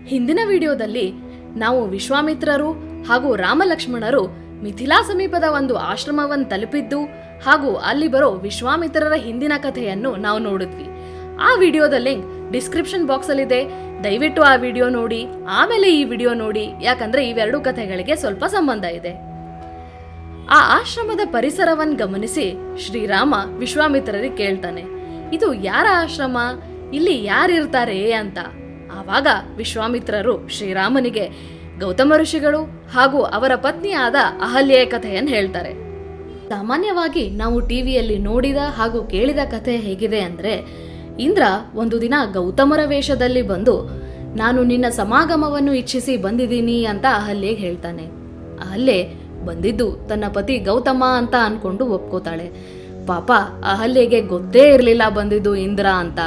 ಹಿಂದಿನ ವಿಡಿಯೋದಲ್ಲಿ ನಾವು ವಿಶ್ವಾಮಿತ್ರರು ಹಾಗೂ ರಾಮಲಕ್ಷ್ಮಣರು ಮಿಥಿಲಾ ಸಮೀಪದ ಒಂದು ಆಶ್ರಮವನ್ನು ತಲುಪಿದ್ದು ಹಾಗೂ ಅಲ್ಲಿ ಬರೋ ವಿಶ್ವಾಮಿತ್ರರ ಹಿಂದಿನ ಕಥೆಯನ್ನು ನಾವು ನೋಡಿದ್ವಿ. ಆ ವಿಡಿಯೋದ ಲಿಂಕ್ ಡಿಸ್ಕ್ರಿಪ್ಷನ್ ಬಾಕ್ಸ್ ಅಲ್ಲಿ ಇದೆ. ದಯವಿಟ್ಟು ಆ ವಿಡಿಯೋ ನೋಡಿ, ಆಮೇಲೆ ಈ ವಿಡಿಯೋ ನೋಡಿ, ಯಾಕಂದ್ರೆ ಇವೆರಡು ಕಥೆಗಳಿಗೆ ಸ್ವಲ್ಪ ಸಂಬಂಧ ಇದೆ. ಆ ಆಶ್ರಮದ ಪರಿಸರವನ್ನು ಗಮನಿಸಿ ಶ್ರೀರಾಮ ವಿಶ್ವಾಮಿತ್ರರಿಗೆ ಕೇಳ್ತಾನೆ, ಇದು ಯಾರ ಆಶ್ರಮ, ಇಲ್ಲಿ ಯಾರಿರ್ತಾರೆ ಅಂತ. ಆವಾಗ ವಿಶ್ವಾಮಿತ್ರರು ಶ್ರೀರಾಮನಿಗೆ ಗೌತಮ ಋಷಿಗಳು ಹಾಗೂ ಅವರ ಪತ್ನಿಯಾದ ಅಹಲ್ಯೆಯ ಕಥೆಯನ್ನು ಹೇಳ್ತಾರೆ. ಸಾಮಾನ್ಯವಾಗಿ ನಾವು ಟಿವಿಯಲ್ಲಿ ನೋಡಿದ ಹಾಗೂ ಕೇಳಿದ ಕಥೆ ಹೇಗಿದೆ ಅಂದ್ರೆ, ಇಂದ್ರ ಒಂದು ದಿನ ಗೌತಮರ ವೇಷದಲ್ಲಿ ಬಂದು ನಾನು ನಿನ್ನ ಸಮಾಗಮವನ್ನು ಇಚ್ಛಿಸಿ ಬಂದಿದ್ದೀನಿ ಅಂತ ಅಹಲ್ಯೆಗೆ ಹೇಳ್ತಾನೆ. ಅಹಲ್ಯೆ ಬಂದಿದ್ದು ತನ್ನ ಪತಿ ಗೌತಮ ಅಂತ ಅನ್ಕೊಂಡು ಒಪ್ಕೋತಾಳೆ. ಪಾಪ ಅಹಲ್ಯೆಗೆ ಗೊತ್ತೇ ಇರಲಿಲ್ಲ ಬಂದಿದ್ದು ಇಂದ್ರ ಅಂತ.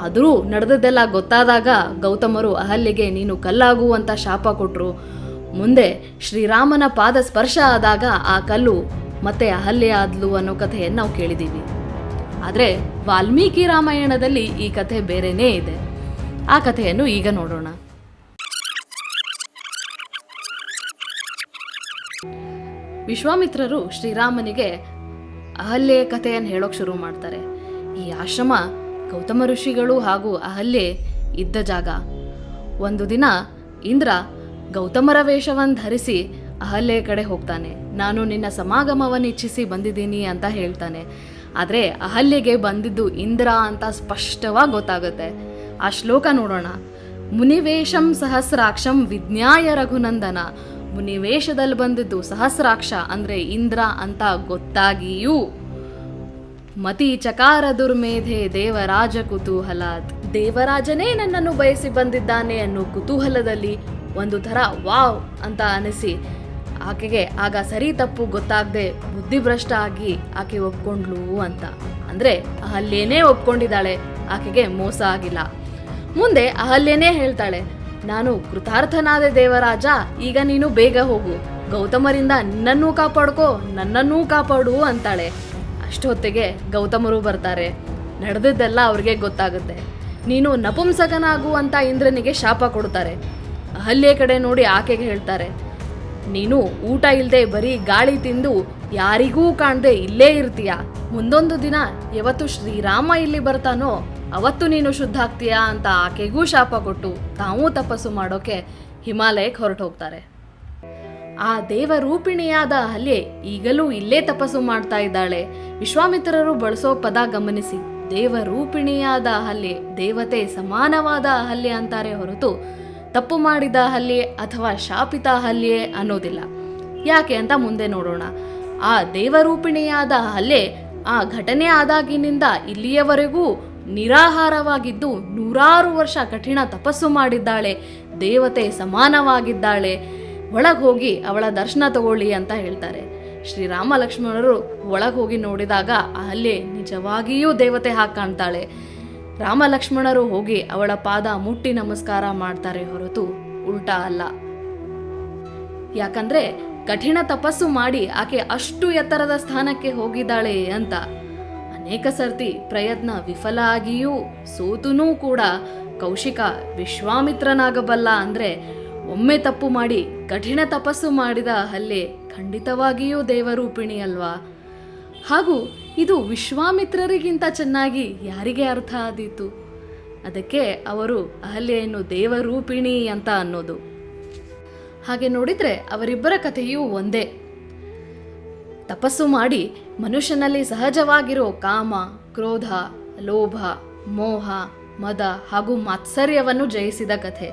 ಆದರೂ ನಡೆದದ್ದೆಲ್ಲ ಗೊತ್ತಾದಾಗ ಗೌತಮರು ಅಹಲ್ಯೆಗೆ ನೀನು ಕಲ್ಲಾಗು ಅಂತ ಶಾಪ ಕೊಟ್ರು. ಮುಂದೆ ಶ್ರೀರಾಮನ ಪಾದ ಸ್ಪರ್ಶ ಆದಾಗ ಆ ಕಲ್ಲು ಮತ್ತೆ ಅಹಲ್ಯೆ ಆದ್ಲು ಅನ್ನೋ ಕಥೆಯನ್ನು ನಾವು ಕೇಳಿದೀವಿ. ಆದರೆ ವಾಲ್ಮೀಕಿ ರಾಮಾಯಣದಲ್ಲಿ ಈ ಕಥೆ ಬೇರೆನೇ ಇದೆ. ಆ ಕಥೆಯನ್ನು ಈಗ ನೋಡೋಣ. ವಿಶ್ವಾಮಿತ್ರರು ಶ್ರೀರಾಮನಿಗೆ ಅಹಲ್ಯೆಯ ಕಥೆಯನ್ನು ಹೇಳೋಕೆ ಶುರು ಮಾಡ್ತಾರೆ. ಈ ಆಶ್ರಮ ಗೌತಮ ಋಷಿಗಳು ಹಾಗೂ ಅಹಲ್ಯೆ ಇದ್ದ ಜಾಗ. ಒಂದು ದಿನ ಇಂದ್ರ ಗೌತಮರ ವೇಷವನ್ನು ಧರಿಸಿ ಅಹಲ್ಯೆಯ ಕಡೆ ಹೋಗ್ತಾನೆ. ನಾನು ನಿನ್ನ ಸಮಾಗಮವನ್ನು ಇಚ್ಛಿಸಿ ಬಂದಿದ್ದೀನಿ ಅಂತ ಹೇಳ್ತಾನೆ. ಆದರೆ ಅಹಲ್ಯೆಗೆ ಬಂದಿದ್ದು ಇಂದ್ರ ಅಂತ ಸ್ಪಷ್ಟವಾಗಿ ಗೊತ್ತಾಗುತ್ತೆ. ಆ ಶ್ಲೋಕ ನೋಡೋಣ. ಮುನಿವೇಷಂ ಸಹಸ್ರಾಕ್ಷಂ ವಿಜ್ಞಾಯ ರಘುನಂದನ. ಮುನಿವೇಷದಲ್ಲಿ ಬಂದಿದ್ದು ಸಹಸ್ರಾಕ್ಷ ಅಂದ್ರೆ ಇಂದ್ರ ಅಂತ ಗೊತ್ತಾಗಿಯೂ ಮತಿ ಚಕಾರ ದುರ್ಮೇಧೆ ದೇವರಾಜ ಕುತೂಹಲಾತ್. ದೇವರಾಜನೇ ನನ್ನನ್ನು ಬಯಸಿ ಬಂದಿದ್ದಾನೆ ಅನ್ನೋ ಕುತೂಹಲದಲ್ಲಿ ಒಂದು ಥರ ವಾವ್ ಅಂತ ಅನಿಸಿ ಆಕೆಗೆ ಆಗ ಸರಿ ತಪ್ಪು ಗೊತ್ತಾಗದೆ ಬುದ್ಧಿಭ್ರಷ್ಟ ಆಗಿ ಆಕೆ ಒಪ್ಕೊಂಡ್ಲು ಅಂತ. ಅಂದ್ರೆ ಅಹಲ್ಯೆನೇ ಒಪ್ಕೊಂಡಿದ್ದಾಳೆ, ಆಕೆಗೆ ಮೋಸ ಆಗಿಲ್ಲ. ಮುಂದೆ ಅಹಲ್ಯೆನೇ ಹೇಳ್ತಾಳೆ, ನಾನು ಕೃತಾರ್ಥನಾದೆ ದೇವರಾಜ, ಈಗ ನೀನು ಬೇಗ ಹೋಗು, ಗೌತಮರಿಂದ ನಿನ್ನನ್ನೂ ಕಾಪಾಡ್ಕೋ ನನ್ನನ್ನೂ ಕಾಪಾಡು ಅಂತಾಳೆ. ಅಷ್ಟೊತ್ತಿಗೆ ಗೌತಮರು ಬರ್ತಾರೆ. ನಡೆದಿದ್ದೆಲ್ಲ ಅವ್ರಿಗೆ ಗೊತ್ತಾಗುತ್ತೆ. ನೀನು ನಪುಂಸಕನಾಗು ಅಂತ ಇಂದ್ರನಿಗೆ ಶಾಪ ಕೊಡ್ತಾರೆ. ಅಹಲ್ಯೆ ಕಡೆ ನೋಡಿ ಆಕೆಗೆ ಹೇಳ್ತಾರೆ, ನೀನು ಊಟ ಇಲ್ಲದೆ ಬರೀ ಗಾಳಿ ತಿಂದು ಯಾರಿಗೂ ಕಾಣದೆ ಇಲ್ಲೇ ಇರ್ತೀಯ. ಮುಂದೊಂದು ದಿನ ಯಾವತ್ತು ಶ್ರೀರಾಮ ಇಲ್ಲಿ ಬರ್ತಾನೋ ಅವತ್ತು ನೀನು ಶುದ್ಧ ಆಗ್ತೀಯಾ ಅಂತ ಆಕೆಗೂ ಶಾಪ ಕೊಟ್ಟು ತಾವೂ ತಪಸ್ಸು ಮಾಡೋಕೆ ಹಿಮಾಲಯಕ್ಕೆ ಹೊರಟು ಹೋಗ್ತಾರೆ. ಆ ದೇವರೂಪಿಣಿಯಾದ ಅಹಲ್ಯೆ ಈಗಲೂ ಇಲ್ಲೇ ತಪಸ್ಸು ಮಾಡ್ತಾ ಇದ್ದಾಳೆ. ವಿಶ್ವಾಮಿತ್ರರು ಬಳಸೋ ಪದ ಗಮನಿಸಿ. ದೇವರೂಪಿಣಿಯಾದ ಅಹಲ್ಯೆ, ದೇವತೆ ಸಮಾನವಾದ ಅಹಲ್ಯೆ ಅಂತಾರೆ ಹೊರತು ತಪ್ಪು ಮಾಡಿದ ಅಹಲ್ಯೆ ಅಥವಾ ಶಾಪಿತ ಅಹಲ್ಯೆ ಅನ್ನೋದಿಲ್ಲ. ಯಾಕೆ ಅಂತ ಮುಂದೆ ನೋಡೋಣ. ಆ ದೇವರೂಪಿಣಿಯಾದ ಅಹಲ್ಯೆ ಆ ಘಟನೆ ಆದಾಗಿನಿಂದ ಇಲ್ಲಿಯವರೆಗೂ ನಿರಾಹಾರವಾಗಿದ್ದು 100 ವರ್ಷ ಕಠಿಣ ತಪಸ್ಸು ಮಾಡಿದ್ದಾಳೆ. ದೇವತೆ ಸಮಾನವಾಗಿದ್ದಾಳೆ. ಒಳಗೆ ಹೋಗಿ ಅವಳ ದರ್ಶನ ತಗೊಳ್ಳಿ ಅಂತ ಹೇಳ್ತಾರೆ. ಶ್ರೀರಾಮ ಲಕ್ಷ್ಮಣರು ಒಳಗೆ ಹೋಗಿ ನೋಡಿದಾಗ ಅಹಲ್ಯೆ ನಿಜವಾಗಿಯೂ ದೇವತೆ ಹಾಗೆ ಕಾಣ್ತಾಳೆ. ರಾಮ ಲಕ್ಷ್ಮಣರು ಹೋಗಿ ಅವಳ ಪಾದ ಮುಟ್ಟಿ ನಮಸ್ಕಾರ ಮಾಡ್ತಾರೆ ಹೊರತು ಉಲ್ಟಾ ಅಲ್ಲ. ಯಾಕಂದ್ರೆ ಕಠಿಣ ತಪಸ್ಸು ಮಾಡಿ ಆಕೆ ಅಷ್ಟು ಎತ್ತರದ ಸ್ಥಾನಕ್ಕೆ ಹೋಗಿದ್ದಾಳೆ ಅಂತ. ಅನೇಕ ಸರ್ತಿ ಪ್ರಯತ್ನ ವಿಫಲ ಆಗಿಯೂ ಸೋತುನೂ ಕೂಡ ಕೌಶಿಕ ವಿಶ್ವಾಮಿತ್ರನಾಗಬಲ್ಲ ಅಂದ್ರೆ ಒಮ್ಮೆ ತಪ್ಪು ಮಾಡಿ ಕಠಿಣ ತಪಸ್ಸು ಮಾಡಿದ ಅಹಲ್ಯೆ ಖಂಡಿತವಾಗಿಯೂ ದೇವರೂಪಿಣಿ ಅಲ್ವಾ? ಹಾಗೂ ಇದು ವಿಶ್ವಾಮಿತ್ರರಿಗಿಂತ ಚೆನ್ನಾಗಿ ಯಾರಿಗೆ ಅರ್ಥ ಆದೀತು? ಅದಕ್ಕೆ ಅವರು ಅಹಲ್ಯೆಯನ್ನು ದೇವರೂಪಿಣಿ ಅಂತ ಅನ್ನೋದು. ಹಾಗೆ ನೋಡಿದ್ರೆ ಅವರಿಬ್ಬರ ಕಥೆಯೂ ಒಂದೇ. ತಪಸ್ಸು ಮಾಡಿ ಮನುಷ್ಯನಲ್ಲಿ ಸಹಜವಾಗಿರೋ ಕಾಮ, ಕ್ರೋಧ, ಲೋಭ, ಮೋಹ, ಮದ ಹಾಗೂ ಮಾತ್ಸರ್ಯವನ್ನು ಜಯಿಸಿದ ಕಥೆ.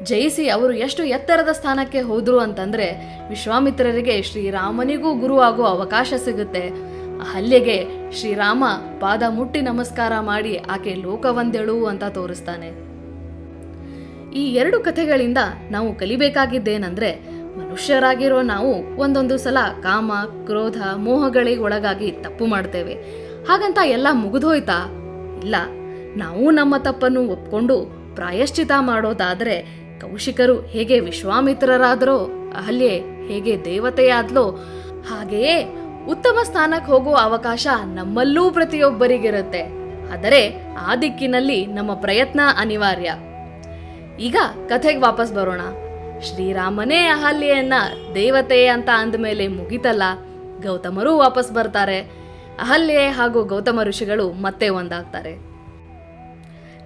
ಜಯಿಸಿ ಅವರು ಎಷ್ಟು ಎತ್ತರದ ಸ್ಥಾನಕ್ಕೆ ಹೋದ್ರು ಅಂತಂದ್ರೆ ವಿಶ್ವಾಮಿತ್ರರಿಗೆ ಶ್ರೀರಾಮನಿಗೂ ಗುರು ಆಗೋ ಅವಕಾಶ ಸಿಗುತ್ತೆ. ಅಹಲ್ಯೆಗೆ ಶ್ರೀರಾಮ ಪಾದ ಮುಟ್ಟಿ ನಮಸ್ಕಾರ ಮಾಡಿ ಆಕೆ ಲೋಕವಂದ್ಯಳು ಅಂತ ತೋರಿಸ್ತಾನೆ. ಈ ಎರಡು ಕಥೆಗಳಿಂದ ನಾವು ಕಲಿಬೇಕಾಗಿದ್ದೇನೆಂದ್ರೆ, ಮನುಷ್ಯರಾಗಿರೋ ನಾವು ಒಂದೊಂದು ಸಲ ಕಾಮ, ಕ್ರೋಧ, ಮೋಹಗಳಿಗೆ ಒಳಗಾಗಿ ತಪ್ಪು ಮಾಡ್ತೇವೆ. ಹಾಗಂತ ಎಲ್ಲ ಮುಗಿದೋಯ್ತಾ? ಇಲ್ಲ. ನಾವು ನಮ್ಮ ತಪ್ಪನ್ನು ಒಪ್ಕೊಂಡು ಪ್ರಾಯಶ್ಚಿತ ಮಾಡೋದಾದ್ರೆ ಕೌಶಿಕರು ಹೇಗೆ ವಿಶ್ವಾಮಿತ್ರರಾದರೋ, ಅಹಲ್ಯೆ ಹೇಗೆ ದೇವತೆಯಾದ್ಲೋ, ಹಾಗೆಯೇ ಉತ್ತಮ ಸ್ಥಾನಕ್ಕೆ ಹೋಗೋ ಅವಕಾಶ ನಮ್ಮಲ್ಲೂ ಪ್ರತಿಯೊಬ್ಬರಿಗಿರುತ್ತೆ. ಆದರೆ ಆ ದಿಕ್ಕಿನಲ್ಲಿ ನಮ್ಮ ಪ್ರಯತ್ನ ಅನಿವಾರ್ಯ. ಈಗ ಕಥೆಗೆ ವಾಪಸ್ ಬರೋಣ. ಶ್ರೀರಾಮನೇ ಅಹಲ್ಯೆಯನ್ನ ದೇವತೆ ಅಂತ ಅಂದಮೇಲೆ ಮುಗಿತಲ್ಲ, ಗೌತಮರು ವಾಪಸ್ ಬರ್ತಾರೆ. ಅಹಲ್ಯೆ ಹಾಗೂ ಗೌತಮ ಋಷಿಗಳು ಮತ್ತೆ ಒಂದಾಗ್ತಾರೆ.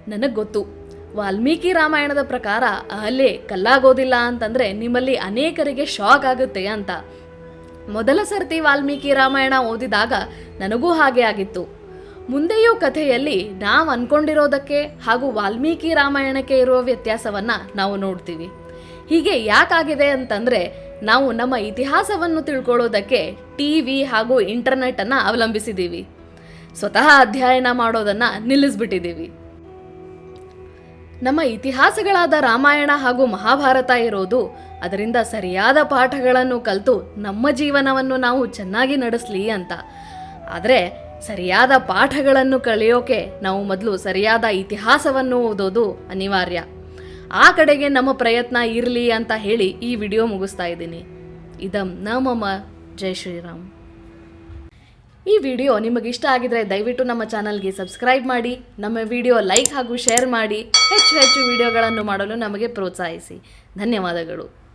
ನನಗೆ ಗೊತ್ತು, ವಾಲ್ಮೀಕಿ ರಾಮಾಯಣದ ಪ್ರಕಾರ ಅಹಲ್ಯೆ ಕಲ್ಲಾಗೋದಿಲ್ಲ ಅಂತಂದ್ರೆ ನಿಮ್ಮಲ್ಲಿ ಅನೇಕರಿಗೆ ಶಾಕ್ ಆಗುತ್ತೆ ಅಂತ. ಮೊದಲ ಸರ್ತಿ ವಾಲ್ಮೀಕಿ ರಾಮಾಯಣ ಓದಿದಾಗ ನನಗೂ ಹಾಗೆ ಆಗಿತ್ತು. ಮುಂದೆಯೂ ಕಥೆಯಲ್ಲಿ ನಾವು ಅನ್ಕೊಂಡಿರೋದಕ್ಕೆ ಹಾಗೂ ವಾಲ್ಮೀಕಿ ರಾಮಾಯಣಕ್ಕೆ ಇರುವ ವ್ಯತ್ಯಾಸವನ್ನ ನಾವು ನೋಡ್ತೀವಿ. ಹೀಗೆ ಯಾಕಾಗಿದೆ ಅಂತಂದ್ರೆ ನಾವು ನಮ್ಮ ಇತಿಹಾಸವನ್ನು ತಿಳ್ಕೊಳ್ಳೋದಕ್ಕೆ ಟಿವಿ ಹಾಗೂ ಇಂಟರ್ನೆಟ್ ಅನ್ನ ಅವಲಂಬಿಸಿದ್ದೀವಿ. ಸ್ವತಃ ಅಧ್ಯಯನ ಮಾಡೋದನ್ನ ನಿಲ್ಲಿಸ್ಬಿಟ್ಟಿದ್ದೀವಿ. ನಮ್ಮ ಇತಿಹಾಸಗಳಾದ ರಾಮಾಯಣ ಹಾಗೂ ಮಹಾಭಾರತ ಇರೋದು ಅದರಿಂದ ಸರಿಯಾದ ಪಾಠಗಳನ್ನು ಕಲಿತು ನಮ್ಮ ಜೀವನವನ್ನು ನಾವು ಚೆನ್ನಾಗಿ ನಡೆಸಲಿ ಅಂತ. ಆದರೆ ಸರಿಯಾದ ಪಾಠಗಳನ್ನು ಕಲಿಯೋಕೆ ನಾವು ಮೊದಲು ಸರಿಯಾದ ಇತಿಹಾಸವನ್ನು ಓದೋದು ಅನಿವಾರ್ಯ. ಆ ಕಡೆಗೆ ನಮ್ಮ ಪ್ರಯತ್ನ ಇರಲಿ ಅಂತ ಹೇಳಿ ಈ ವಿಡಿಯೋ ಮುಗಿಸ್ತಾ ಇದ್ದೀನಿ. ಇದಂ ನ ಮಮ. ಜೈ ಶ್ರೀರಾಮ್. ಈ ವಿಡಿಯೋ ನಿಮಗಿಷ್ಟ ಆಗಿದ್ರೆ ದಯವಿಟ್ಟು ನಮ್ಮ ಚಾನಲ್ಗೆ ಸಬ್ಸ್ಕ್ರೈಬ್ ಮಾಡಿ, ನಮ್ಮ ವಿಡಿಯೋ ಲೈಕ್ ಹಾಗೂ ಶೇರ್ ಮಾಡಿ, ಹೆಚ್ಚು ವಿಡಿಯೋಗಳನ್ನು ಮಾಡಲು ನಮಗೆ ಪ್ರೋತ್ಸಾಹಿಸಿ. ಧನ್ಯವಾದಗಳು.